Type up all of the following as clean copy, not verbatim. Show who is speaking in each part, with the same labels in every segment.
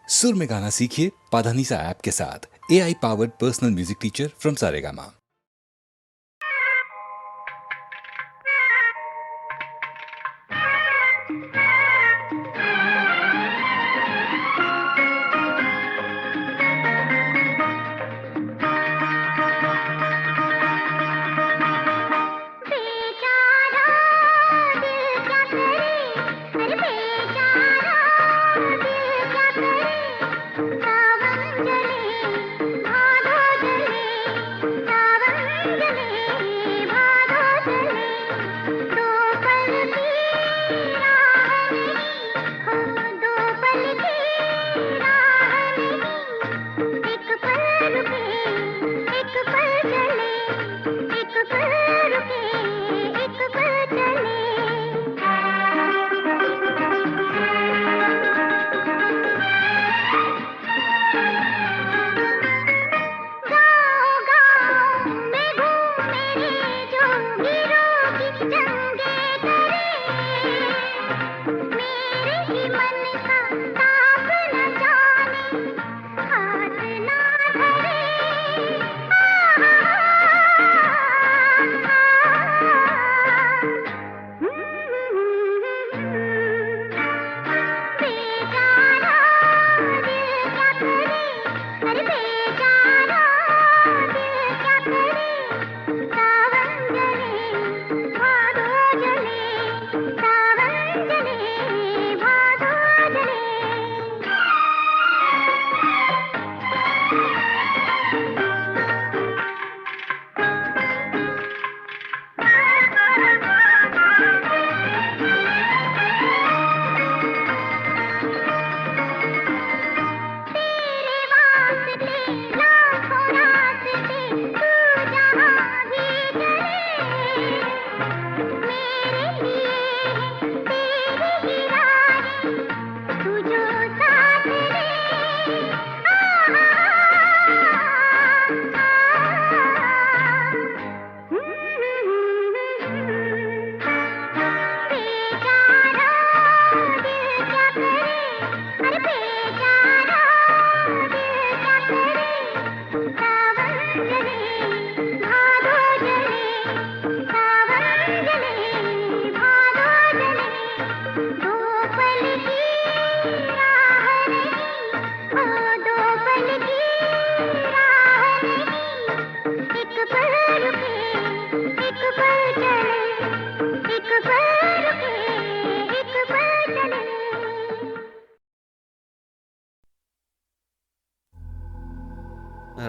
Speaker 1: सुर में गाना सीखिए पाधानीसा ऐप के साथ। AI powered personal music teacher from Saregama.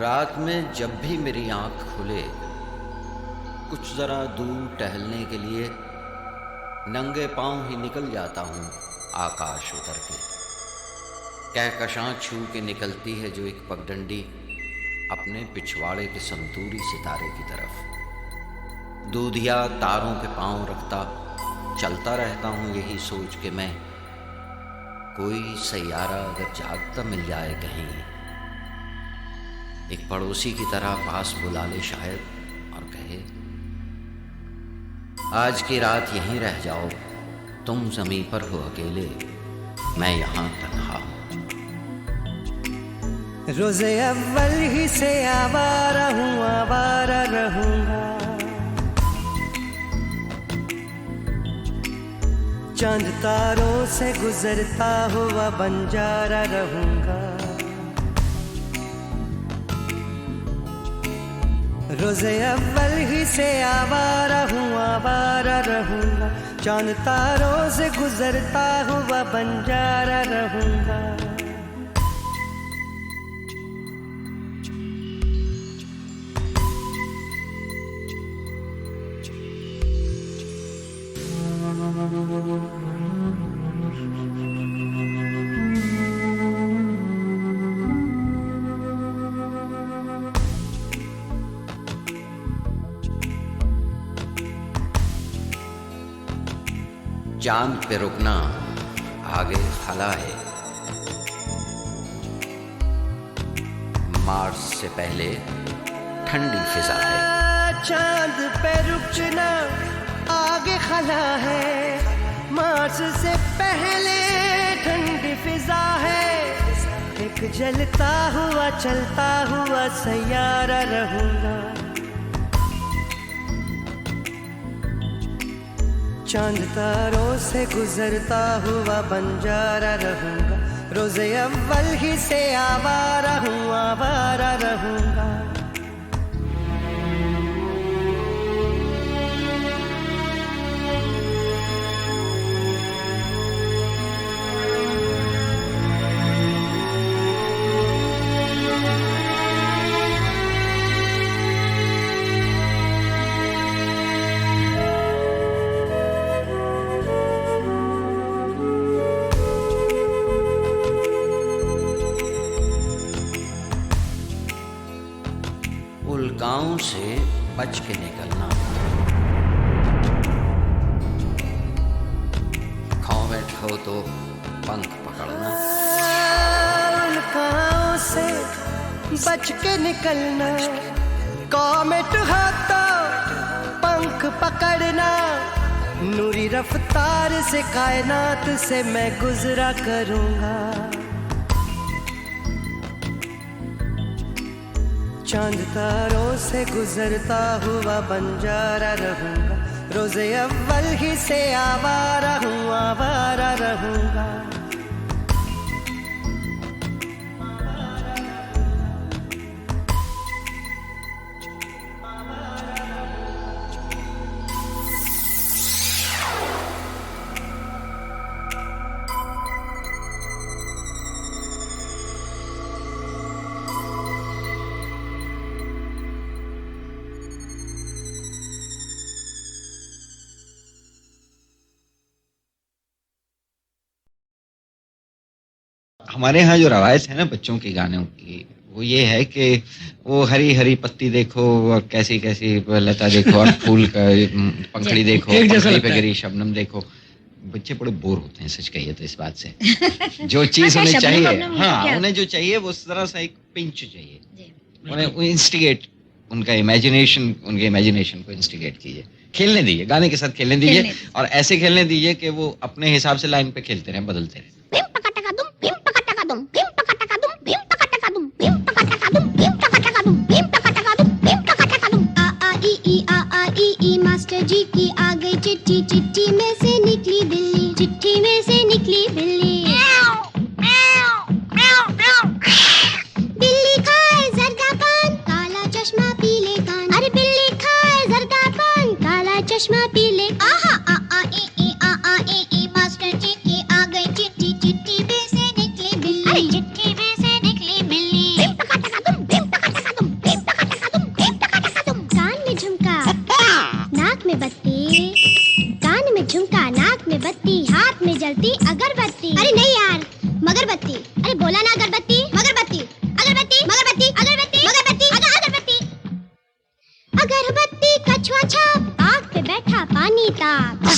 Speaker 2: रात में जब भी मेरी आंख खुले, कुछ जरा दूर टहलने के लिए नंगे पांव ही निकल जाता हूँ आकाश उतर के। कहकशां छू के निकलती है जो एक पगडंडी अपने पिछवाड़े के संतूरी सितारे की तरफ। दूधिया तारों पे पांव रखता चलता रहता हूँ यही सोच के मैं, कोई सैयारा अगर जागता मिल जाए कहीं, एक पड़ोसी की तरह पास बुला ले शायद और कहे, आज की रात यहीं रह जाओ, तुम ज़मीं पर हो अकेले, मैं यहाँ तन्हा हूँ।
Speaker 3: रोज़े अव्वल ही से आवारा हूँ, आवारा रहूँगा। चांद तारों से गुजरता हुआ बंजारा रहूँगा। रोज़े अव्वल ही से आवारा हूँ, आवारा रहूँगा। चांद तारों से गुजरता हुआ बंजारा रहूँगा।
Speaker 2: चांद पे रुकना आगे खला है, मार्स से पहले ठंडी फिजा है।
Speaker 3: चांद पे रुकना आगे खला है, मार्स से पहले ठंडी फिजा है। एक जलता हुआ चलता हुआ सैयारा रहूंगा। चांद तारों से गुजरता हुआ बंजारा रहूंगा। रोज़े अव्वल ही से आवारा हूँ, आवारा रहूंगा।
Speaker 2: उल्काओं से बच के निकलना, कॉमेट हो तो पंख पकड़ना।
Speaker 3: उल्काओं से बच के निकलना, कॉमेट हो तो पंख पकड़ना। नूरी रफ्तार से कायनात से मैं गुजरा करूंगा। चांद तारों से गुजरता हुआ बंजारा रहूंगा। रोज़े अव्वल ही से आवारा हूँ, आवारा रहूंगा।
Speaker 4: हमारे यहाँ जो रवायत है ना बच्चों के गानों की, वो ये है कि वो हरी हरी पत्ती देखो और कैसी कैसी लता देखो और फूल का पंखड़ी देखो, पंखड़ी पे गिरी शबनम देखो। बच्चे बड़े बोर होते हैं, सच कहिए तो इस बात से। जो चीज उन्हें चाहिए, हाँ उन्हें जो चाहिए वो जरा सा एक पिंच चाहिए। उन्हें इंस्टिगेट, उनका इमेजिनेशन, उनके इमेजिनेशन को इंस्टिगेट कीजिए, खेलने दीजिए, गाने के साथ खेलने दीजिए और ऐसे खेलने दीजिए कि वो अपने हिसाब से लाइन पे खेलते रहें, बदलते रहें।
Speaker 5: मास्टर जी की आ गई चिट्ठी, चिट्ठी में से निकली बिल्ली, चिट्ठी में से निकली बिल्ली। बिल्ली खाए जर्दा पान, काला चश्मा पीले कान। अरे बिल्ली खाए जर्दा पान, काला चश्मा पीले। आहा आ आ ए मास्टर जी की आ गई चिट्ठी, चिट्ठी में से निकली बिल्ली, चिट्ठी में से निकली बिल्ली। कान में झुमका, नाक में बत्ती, कान में झुमका, नाक में बत्ती, हाथ में जलती अगरबत्ती। अरे नहीं यार, मगरबत्ती। अरे बोला ना अगरबत्ती, मगरबत्ती, अगरबत्ती, मगरबत्ती, अगरबत्ती, मगरबत्ती, अगरबत्ती। अगरबत्ती कछुआ छाप, आग पे बैठा पानी ताप।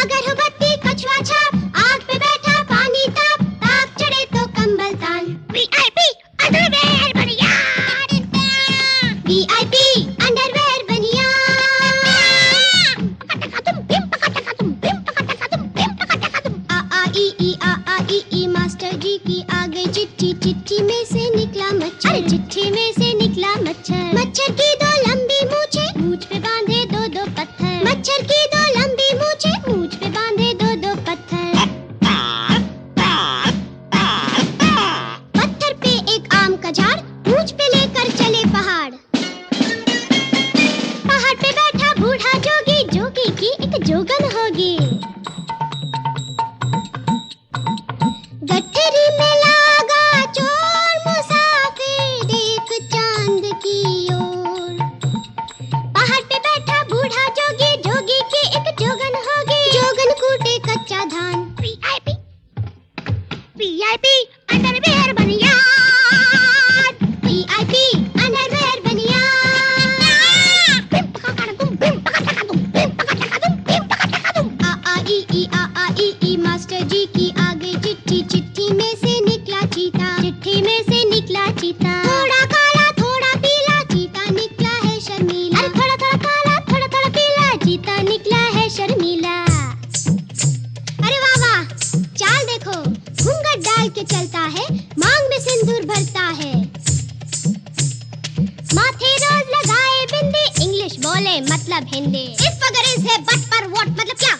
Speaker 5: अगरबत्ती कछुआ छाप, आग पे बैठा पानी ताप, ताप चढ़े तो कंबल तान। VIP अंडरवेयर बनिया, VIP अंडरवेयर बनिया। आ मास्टर जी की आ गई चिट्ठी, चिट्ठी में से निकला मच्छर, चिट्ठी में से निकला मच्छर। मच्छर की दो लंबी मूछे, मूछ पे बांधे दो दो पत्थर। मच्छर की दो लंबी मूछे, मूछ पे बांधे दो दो पत्थर। पत्थर पे एक आम का झाड़, मूछ पे लेकर चले पहाड़। पहाड़ पे बैठा बूढ़ा जोगी, जोगी की एक जोगन होगी। गठरी में लागा चोर मुसाफिर, देख चांद की ओर। पहाड़ पे बैठा बूढ़ा जोगी, जोगी की एक जोगन होगी। जोगन कूटे कच्चा धान। VIP अंडरवेयर बनिया, VIP अंडरवेयर बनिया। आ मास्टर जी की आ गई चिट्ठी, चिट्ठी में से निकला चीता, चिट्ठी में से निकला चीता। थोड़ा काला थोड़ा पीला, चीता निकला है शर्मीला। अरे थोड़ा थोड़ा काला थोड़ा थोड़ा पीला, चीता निकला है शर्मीला। अरे वाह वाह, चाल देखो, घूंघट डाल के के चलता है, मांग में सिंदूर भरता है। माथे रोज लगाए बिंदी, इंग्लिश बोले मतलब हिंदी। इफ अगर इज है बट पर व्हाट मतलब क्या?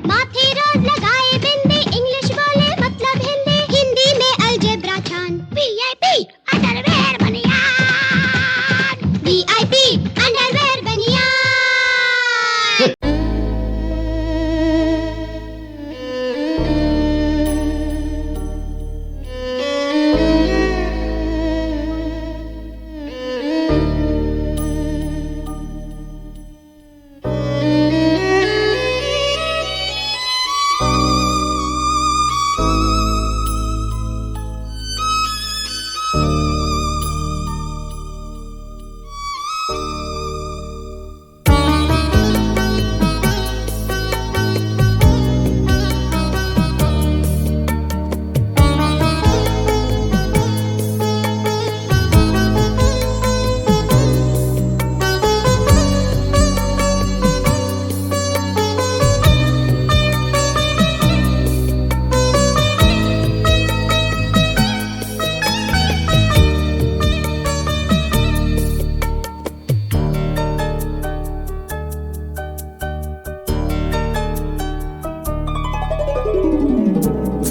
Speaker 5: माथे रोज लगाए बिंदी, इंग्लिश बोले मतलब हिंदी। हिंदी में अलजेब्रा छान, वीआईपी अंडरवेयर बनियान, वीआईपी अंडरवेयर बनियान।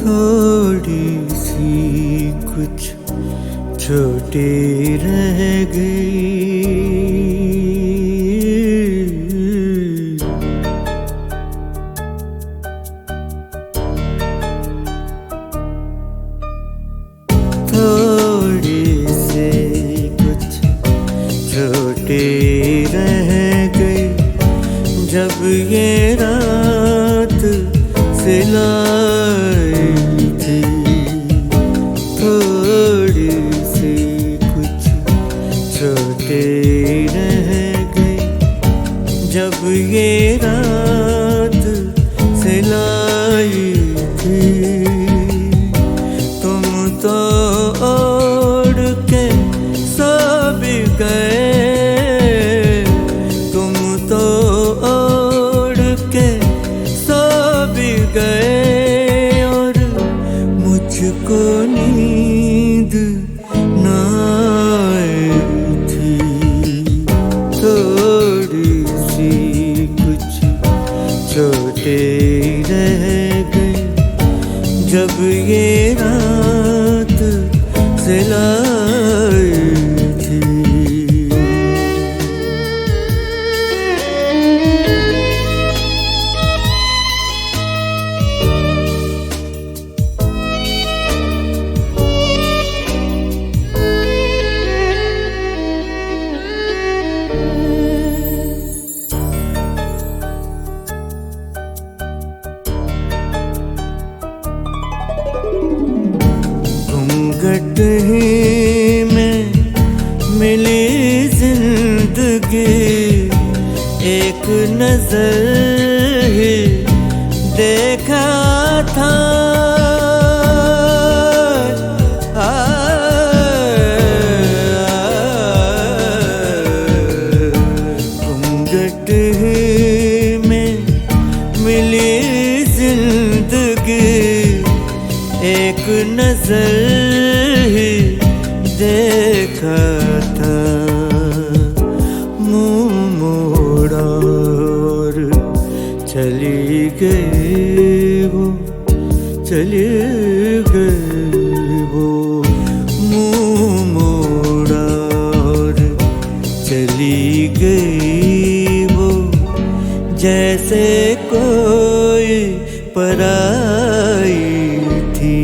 Speaker 3: थोड़ी सी कुछ छोटी रह गई, थोड़ी सी कुछ छोटी रह गई, जब ये रात सिलाई थी। थोड़ी सी कुछ छोटी रह गई, जब ये रात सिलाई थी। तुम तो ओढ़ के सो भी गए, तुम तो ओढ़ के सो भी गए, और मुझको नींद ना आई थी। थोड़ी सी कुछ छोटे रह गई, जब ये रात सिलाई थी। घूंघट ही में मिली जिंदगी, एक नजर ही देखा था। घूंघट ही में मिली जिंदगी, एक नजर ही देखा था। मुंह मोड़ा और चली गई वो, चली गई वो। मुंह मोड़ा और चली गई वो, जैसे कोई पराई थी।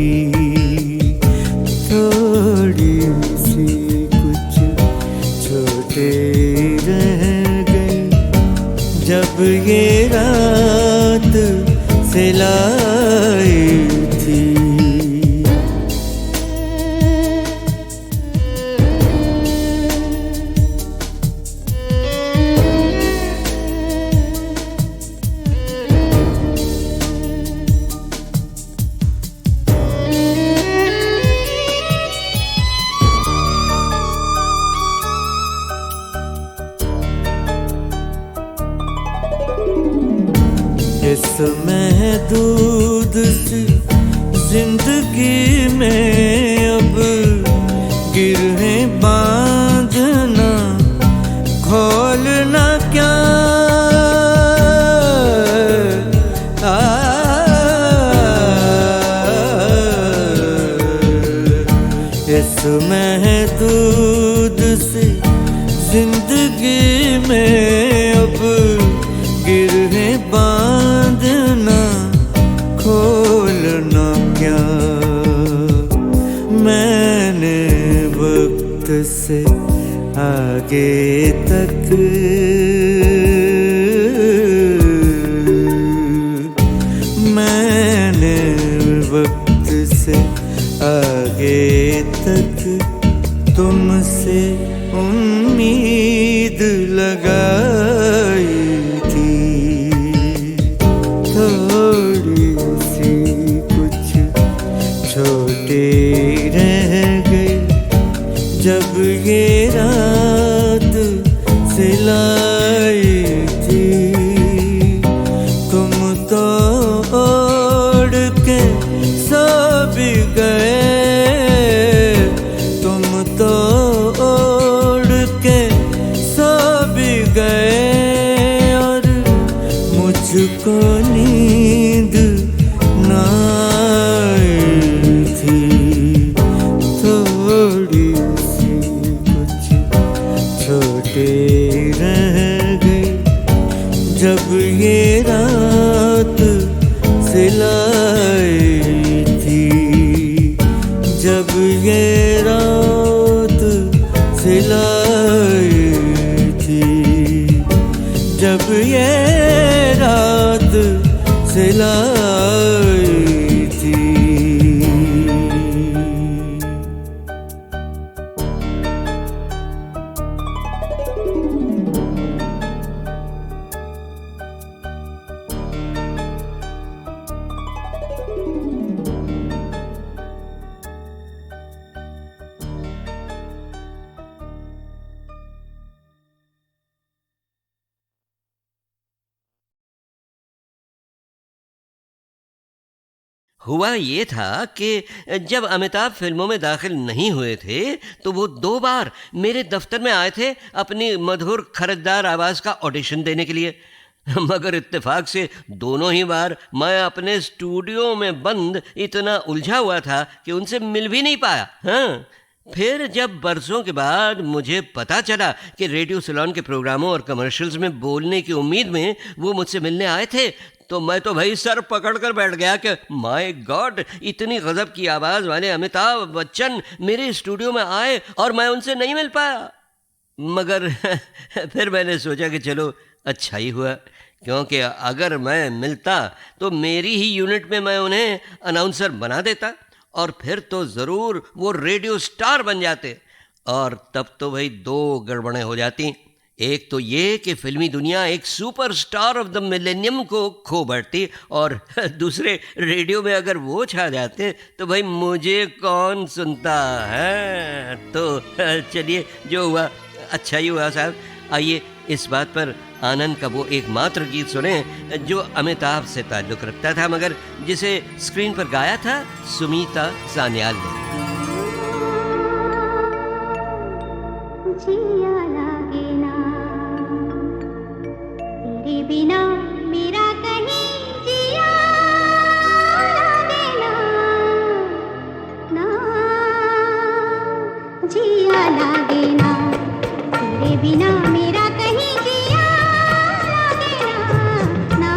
Speaker 3: थोड़ी सी कुछ छोटे रह गए, जब ये रात सिलाई थी। जिंदगी में अब गिरहें बांधना खोलना क्या इस महदूद सी जिंदगी में अब गिरहें बांधना खोलना क्या। मैंने वक्त से आगे तक मैंने वक्त से आगे तक तुमसे उम्मीद लगाई थी। थोड़ी सी कुछ छोटी रह गई जब ये रात सिलाई थी। तुम तो ओढ़ के सो भी गए, तुम तो ओढ़ के सो भी गए और मुझको नींद ना आई थी। थोड़ी सी कुछ छोटे रह गई जब ये रात सिलाई थी। जब ये रात सिलाई थी। जब ये रात सिलाई थी।
Speaker 2: हुआ ये था कि जब अमिताभ फिल्मों में दाखिल नहीं हुए थे तो वो 2 बार मेरे दफ्तर में आए थे अपनी मधुर खरजदार आवाज़ का ऑडिशन देने के लिए। मगर इत्तेफाक से दोनों ही बार मैं अपने स्टूडियो में बंद इतना उलझा हुआ था कि उनसे मिल भी नहीं पाया। हाँ, फिर जब बरसों के बाद मुझे पता चला कि रेडियो सिलोन के प्रोग्रामों और कमर्शियल्स में बोलने की उम्मीद में वो मुझसे मिलने आए थे तो मैं तो भाई सर पकड़ कर बैठ गया कि माय गॉड, इतनी गजब की आवाज़ वाले अमिताभ बच्चन मेरे स्टूडियो में आए और मैं उनसे नहीं मिल पाया। मगर फिर मैंने सोचा कि चलो अच्छा ही हुआ, क्योंकि अगर मैं मिलता तो मेरी ही यूनिट में मैं उन्हें अनाउंसर बना देता और फिर तो ज़रूर वो रेडियो स्टार बन जाते। और तब तो भाई 2 गड़बड़ें हो जाती। एक तो ये कि फिल्मी दुनिया एक सुपरस्टार ऑफ द मिलेनियम को खो बैठती और दूसरे रेडियो में अगर वो छा जाते तो भाई मुझे कौन सुनता है। तो चलिए जो हुआ अच्छा ही हुआ साहब। आइए इस बात पर आनंद का वो एकमात्र गीत सुने जो अमिताभ से ताल्लुक़ रखता था मगर जिसे स्क्रीन पर गाया था सुमीता सान्याल ने।
Speaker 5: बिना मेरा कहीं जिया लागे ना, ना जिया लागे ना, तेरे बिना मेरा कहीं जिया लागे ना, ना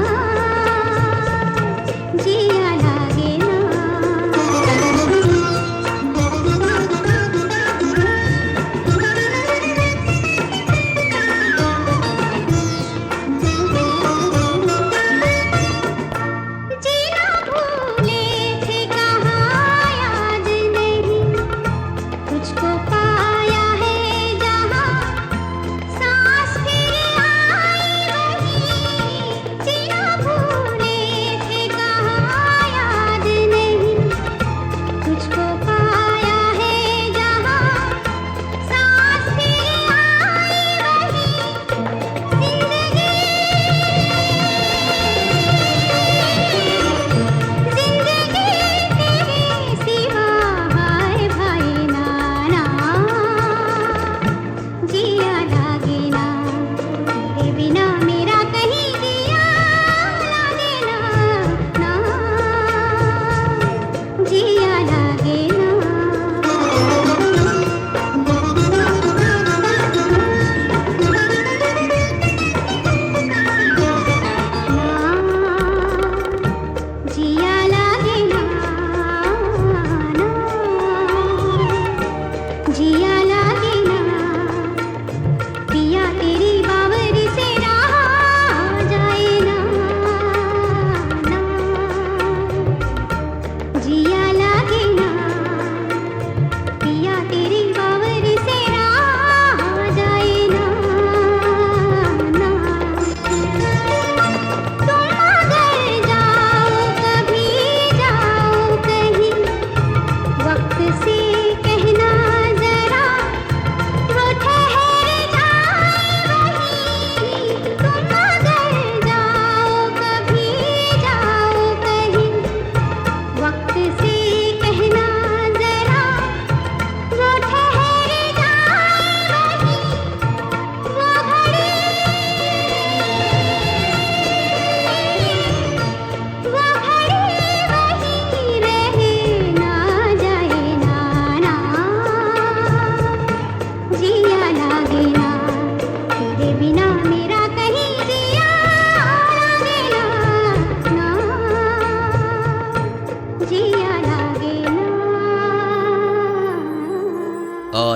Speaker 5: जिया लागे ना।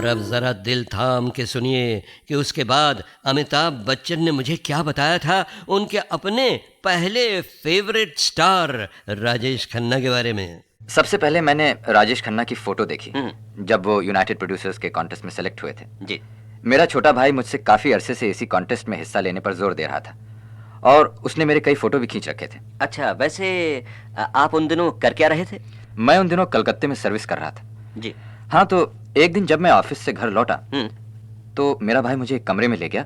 Speaker 2: और अब ज़रा दिल थाम के सुनिए कि उसके बाद अमिताभ बच्चन ने मुझे क्या बताया था उनके अपने पहले फेवरेट स्टार राजेश खन्ना के बारे में।
Speaker 6: सबसे पहले मैंने राजेश खन्ना की फोटो देखी जब वो यूनाइटेड प्रोड्यूसर्स के कॉन्टेस्ट में सेलेक्ट हुए थे।
Speaker 7: जी।
Speaker 6: मेरा छोटा भाई मुझसे काफी अरसे से इसी कॉन्टेस्ट में हिस्सा लेने पर जोर दे रहा था और उसने मेरे कई फोटो भी खींच रखे थे।
Speaker 7: अच्छा, वैसे आप उन दिनों कर क्या रहे थे?
Speaker 6: मैं उन दिनों कलकत्ते में सर्विस कर रहा था।
Speaker 7: जी।
Speaker 6: हाँ, तो एक दिन जब मैं ऑफिस से घर लौटा तो मेरा भाई मुझे एक कमरे में ले गया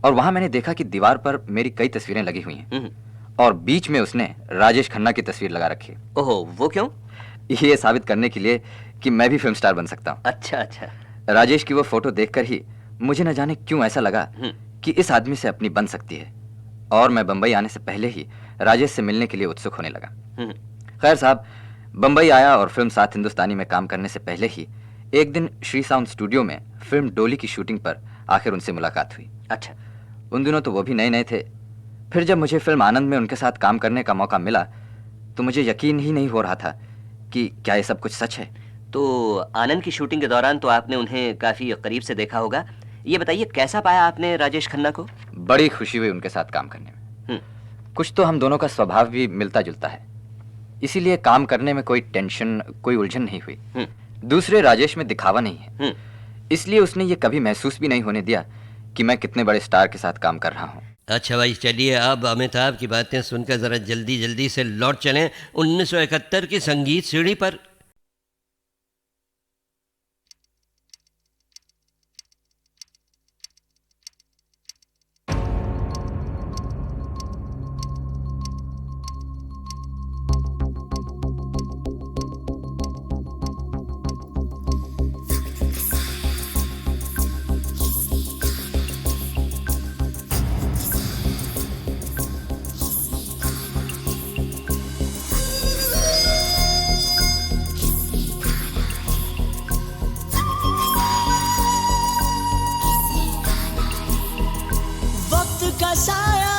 Speaker 6: और वहां मैंने देखा कि दीवार पर मेरी कई तस्वीरें लगी हुई हैं और बीच में उसने राजेश खन्ना की तस्वीर लगा रखी है।
Speaker 7: ओहो, वो क्यों?
Speaker 6: ये साबित करने के लिए कि मैं भी फिल्म स्टार बन सकता हूँ।
Speaker 7: अच्छा अच्छा।
Speaker 6: राजेश की वो फोटो देखकर ही मुझे न जाने क्यों ऐसा लगा कि इस आदमी से अपनी बन सकती है और मैं बंबई आने से पहले ही राजेश से मिलने के लिए उत्सुक होने लगा। खैर साहब, बंबई आया और फिल्म सात हिंदुस्तानी में काम करने से पहले ही एक दिन श्री साउंड स्टूडियो में फिल्म डोली की शूटिंग पर आखिर उनसे मुलाकात हुई।
Speaker 7: अच्छा।
Speaker 6: उन दिनों तो वो भी नए नए थे। फिर जब मुझे फिल्म आनंद में उनके साथ काम करने का मौका मिला तो मुझे यकीन ही नहीं हो रहा था कि क्या ये सब कुछ सच है।
Speaker 7: तो आनंद की शूटिंग के दौरान तो आपने उन्हें काफी करीब से देखा होगा। ये बताइए, कैसा पाया आपने राजेश खन्ना को?
Speaker 6: बड़ी खुशी हुई उनके साथ काम करने में। कुछ तो हम दोनों का स्वभाव भी मिलता जुलता है, इसीलिए काम करने में कोई टेंशन, कोई उलझन नहीं हुई। दूसरे, राजेश में दिखावा नहीं है, इसलिए उसने ये कभी महसूस भी नहीं होने दिया कि मैं कितने बड़े स्टार के साथ काम कर रहा हूँ।
Speaker 2: अच्छा भाई, चलिए अब अमिताभ की बातें सुनकर ज़रा जल्दी जल्दी से लौट चलें 1971 की संगीत सीढ़ी पर।
Speaker 3: का साया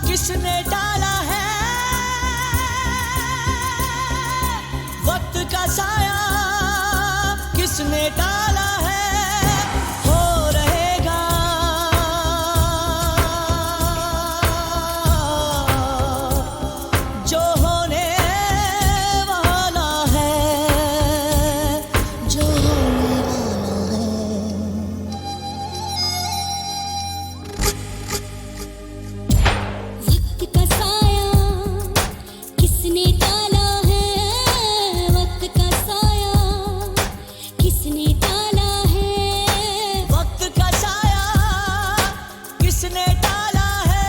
Speaker 3: किसने डाला है, वक्त का साया किसने डाला है, हो रहेगा जो होने वाला है, जो होने वाला है।
Speaker 5: वक्त का साया किसने डाला है, वक्त का साया किसने डाला है,
Speaker 3: वक्त का साया किसने डाला है,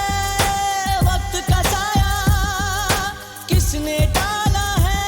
Speaker 3: वक्त का साया किसने डाला है।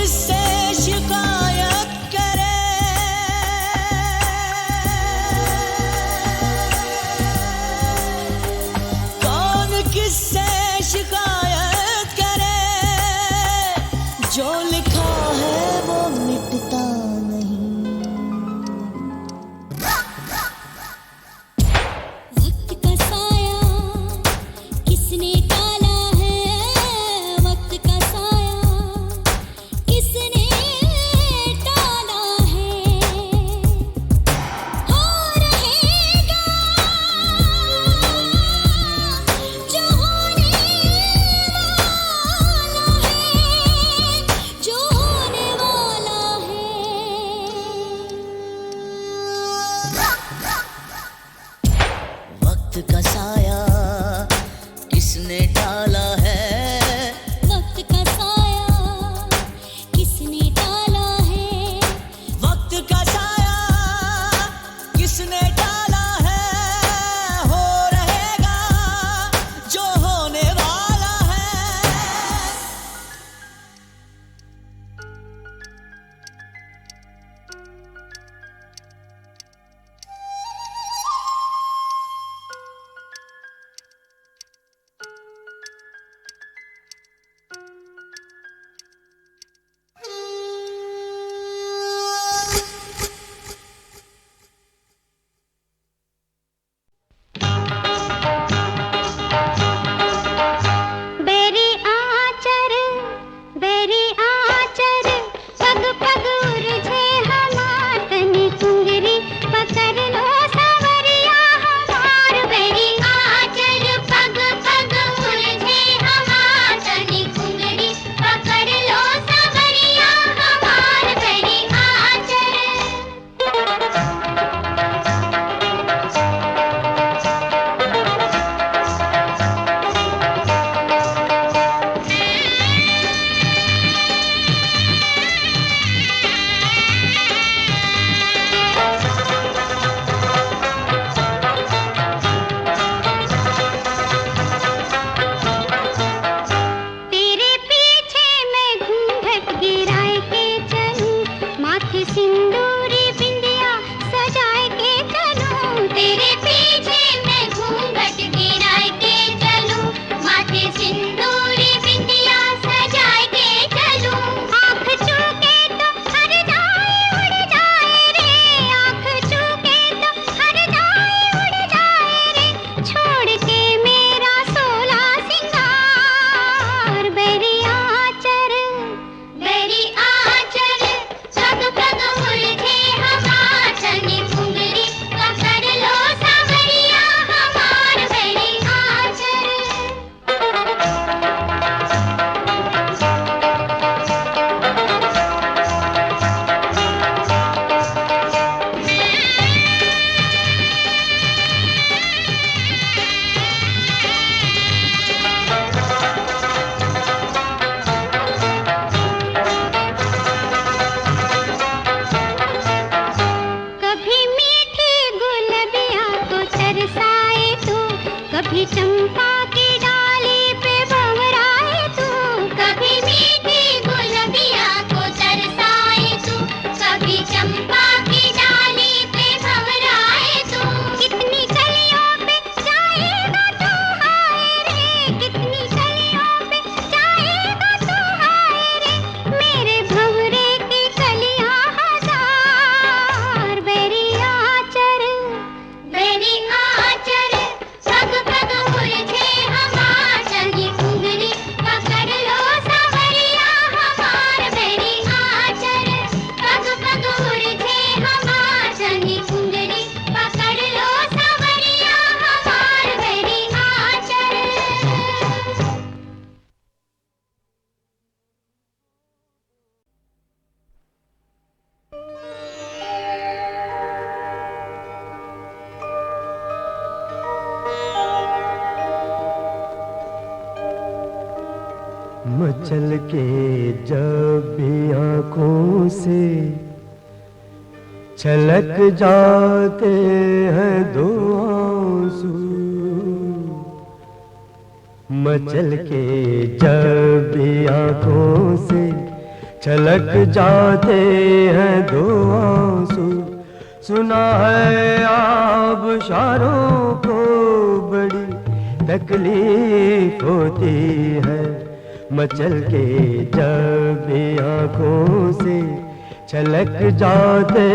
Speaker 3: किससे शिकायत करे, कौन किससे शिकायत करे, जो लिखा है वो मिटता नहीं।
Speaker 5: वक्त का साया किसने डाला है, वक्त का साया किसने डाला है, हो रहेगा जो होने वाला है, जो होने वाला है।
Speaker 3: वक्त का साया किसने डाला है,
Speaker 5: वक्त का साया किसने डाला है,
Speaker 3: वक्त का साया किसने डाला है, हो रहेगा जो होने वाला है।
Speaker 5: बेरी आचर पग पग उलझे हमार, तनी कुंगरी पकड़ लो सवरिया हमार। बेरी आचर पग पग उलझे हमार, तनी कुंगरी पकड़ लो सवरिया हमार। बेरी आचर तेरे पीछे मैं घूंघट गिराए के चलूं, माथे सिंदूरी बिंदिया सजाए के चलूं। तेरे पीछे मैं घूंघट गिराए के चलूं, माथे सिंदूरी बिंदिया सजाए के चलूं। आँख चूके तो हर जाए उड़ जाए रे, आँख चूके तो हर जाए उड़ जाए रे, छोड़ के मेरा सोला सिंगार। बेरी आचर पग पग उलझे हमार, तनी कुंगरी पकड़ लो सवरिया हमार। बेरी आचर कभी मीठी गुलबिया को तरसाए तू, कभी चंपा की डाली पे भंवराए तू। कभी मीठी गुलबिया को तरसाए तू, कभी चंपा की डाली पे भंवराए तू। कितनी कलियों पे जाएगा तू हाय रे, कितनी कलियों पे जाएगा तू हाय रे, मेरे भंवरे की कलियां हजार। बेरी आचर पग पग उलझे हमार, तनी कुंगरी पकड़ लो सवरिया हमार। बेरी आचर पग पग उलझे हमार, तनी कुंगरी पकड़ लो सवरिया हमार। बेरी आचर
Speaker 3: मचल के जब भी आंखों से छलक जाते हैं दो आंसू, मचल के जब भी आंखों से छलक जाते हैं दो आंसू, सुना है आबशारों को बड़ी तकलीफ होती है, मचल के जब आंखों से छलक जाते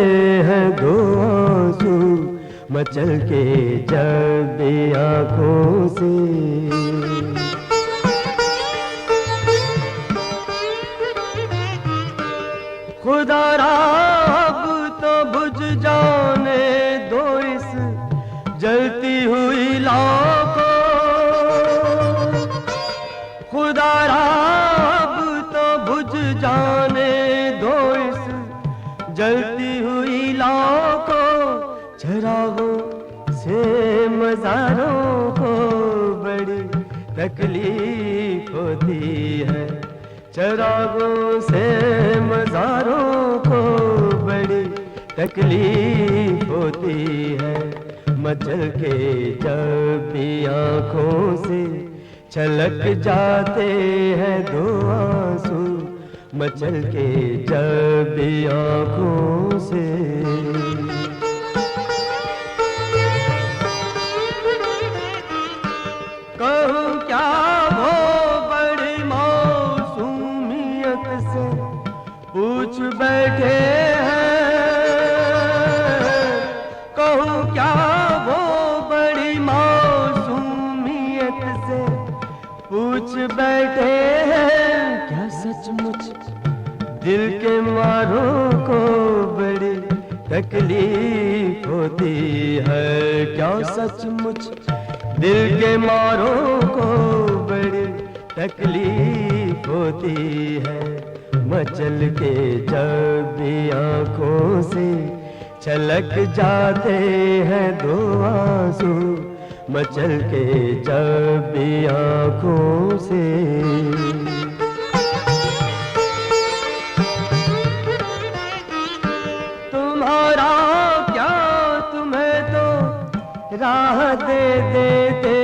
Speaker 3: हैं दो आंसू, मचल के जब आंखों से। खुदारा अब तो बुझ जाने दो इस जलती हुई लौ को, खुदारा अब तो बुझ जाने दो इस जलती हुई लौ को, चरागों से मज़ारों को बड़ी तकलीफ होती है, चरागों से मज़ारों को बड़ी तकलीफ होती है, मचल के जब भी आँखों से छलक जाते हैं दो आंसू, मचल के जब भी आँखों से। कहूँ क्या वो बड़ी मौसूमियत से पूछ बैठे हैं, कहूँ क्या वो बड़ी मौसूमियत से पूछ बैठे हैं, क्या सचमुच दिल के मारों को बड़ी तकलीफ होती है, क्या सचमुच दिल के मारों को बड़ी तकलीफ होती है, मचल के जब भी आँखों से छलक जाते हैं दो आंसू, मचल के जब भी आँखों से। तुम्हारा क्या तुम्हें तो राह दे देते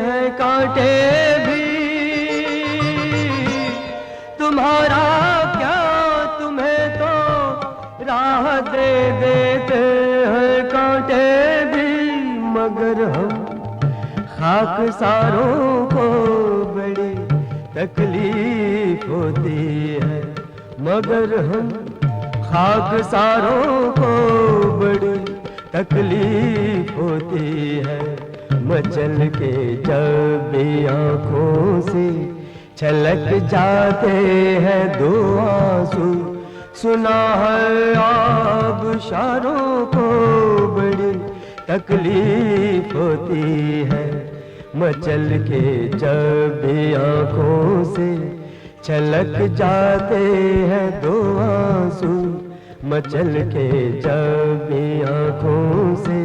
Speaker 3: हैं कांटे भी, तुम्हारा क्या तुम्हें तो राह दे देते हैं कांटे भी, मगर हम खाकसारों को बड़ी तकलीफ होती है, मगर हम खाकसारों को बड़ी तकलीफ होती है, मचल के जब भी आँखों से छलक जाते हैं दो आंसू, सुना है आबशारों को बड़ी तकलीफ होती है, मचल के जब भी आँखों से छलक जाते हैं दो आंसू, मचल के जब भी आँखों से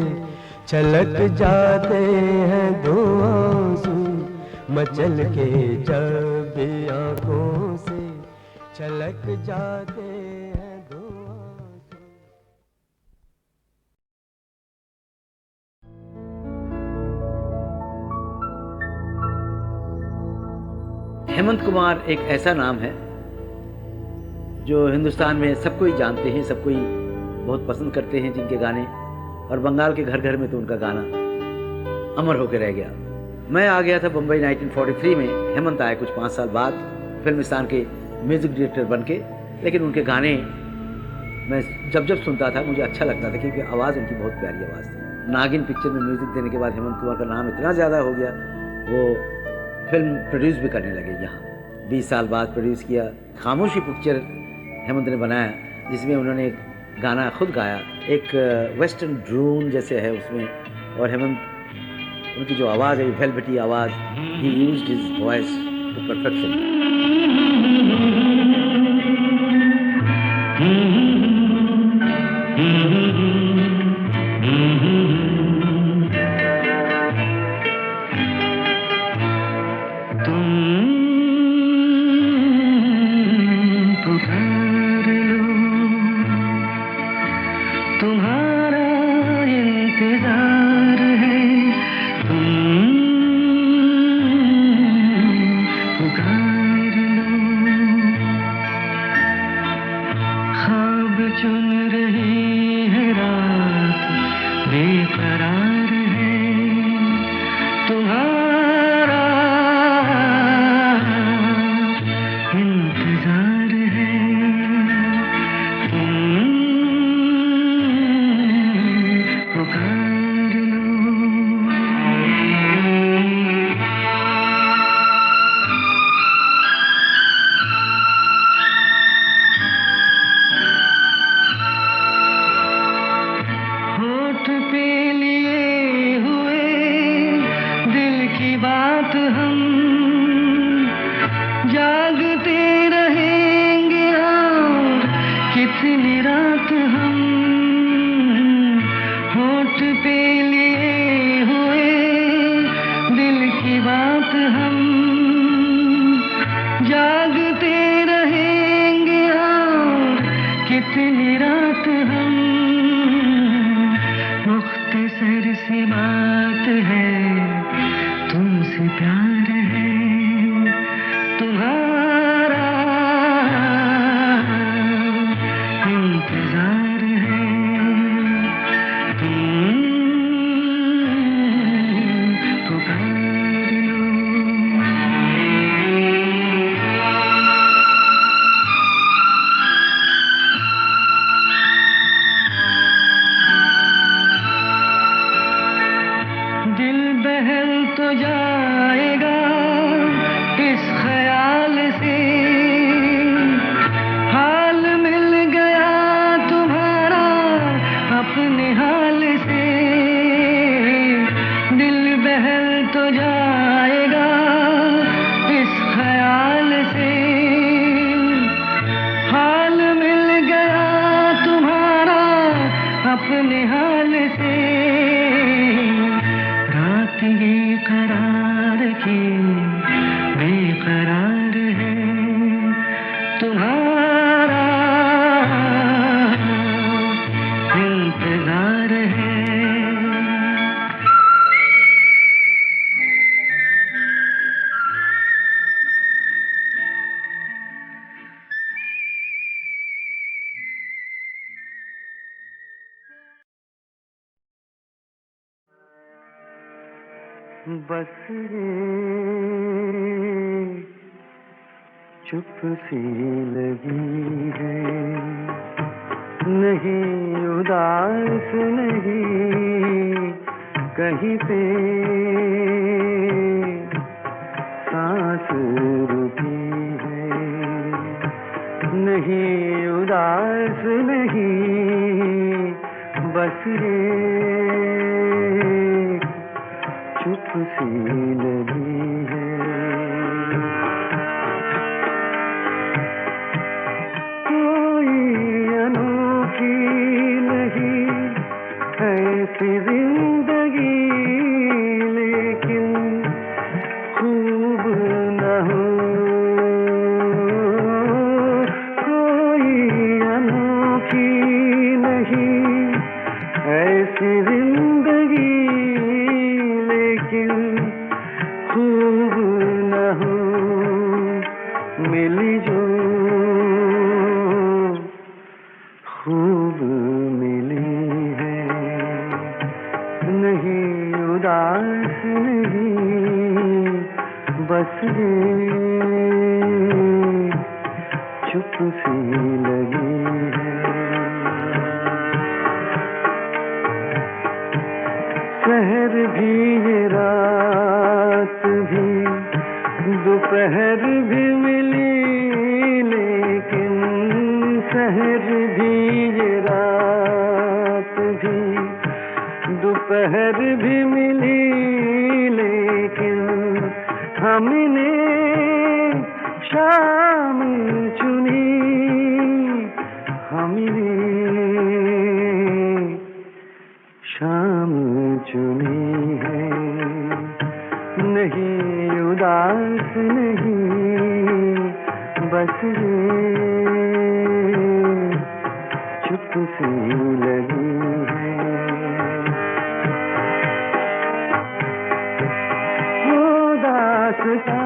Speaker 3: छलक जाते हैं दो आंसू, मचल के जब भी आँखों से छलक जाते हैं दो आंसू।
Speaker 8: हेमंत कुमार एक ऐसा नाम है जो हिंदुस्तान में सबको ही जानते हैं, सबको ही बहुत पसंद करते हैं, जिनके गाने, और बंगाल के घर घर में तो उनका गाना अमर होकर रह गया। मैं आ गया था बम्बई 1943 में, हेमंत आए कुछ 5 साल बाद फिल्मिस्तान के म्यूज़िक डायरेक्टर बन के, लेकिन उनके गाने मैं जब जब सुनता था मुझे अच्छा लगता था, क्योंकि आवाज़ उनकी बहुत प्यारी आवाज़ थी। नागिन पिक्चर में म्यूज़िक देने के बाद हेमंत कुमार का नाम इतना ज़्यादा हो गया, वो फिल्म प्रोड्यूस भी करने लगे यहाँ। 20 साल बाद प्रोड्यूस किया खामोशी पिक्चर हेमंत ने बनाया, जिसमें उन्होंने एक गाना खुद गाया, एक वेस्टर्न ड्रोन जैसे है उसमें, और हेमंत उनकी जो आवाज़ है, वेलवेटी आवाज़, he used his voice to perfection.
Speaker 9: पुकार
Speaker 3: अब चुन रही है रात, बेकरार है तुम्हारा इंतजार है। पुकार लो। होठ पे लिए हुए दिल की बात हम जागते रहेंगे और कितनी रात हम। होठ पे लिए हुए दिल की बात हम जागते रहेंगे और कितनी रात हम। मुख्तसर सी बात है, तुमसे प्यार है तुम्हारा इंतजार है। पुकार लो। दिल बहल तो जाएगा इस ख्याल से, हाल मिल गया तुम्हारा अपने हाल से। दिल बहल तो जाएगा इस ख्याल से, हाल मिल गया तुम्हारा अपने हाल से। रात ये करार की बेकरार है तुम्हारा इंतजार है। बस रे चुप सी लगी है, नहीं उदास नहीं कहीं पे सांस रुकी है। नहीं उदास नहीं बस रे चुप सी लगी है। कोई अनोखी नहीं ऐसी जिंदगी, लेकिन खूब न हो। कोई अनोखी नहीं ऐसी जिंदगी, खूब न हो। मिली जो खूब मिली है, नहीं उदास नहीं बस ये चुप सी लगी है। शहर भी ये रात भी दोपहर भी मिली, लेकिन शहर भी ये रात भी दोपहर भी मिली, लेकिन हमने शाम चुनी। हमने शाम चुनी है, नहीं उदास नहीं बस ये चुप सी लगी है। वो दास्तां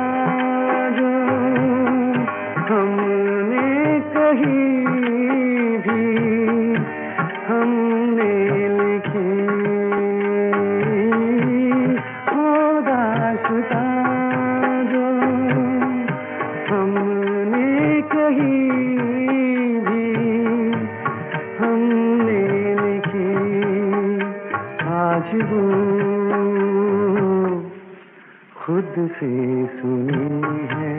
Speaker 3: जो हमने कहीं भी खुशबू खुद से सुनी है,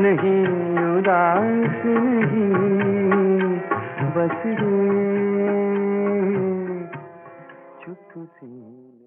Speaker 3: नहीं उदास नहीं, बस ये चुप सी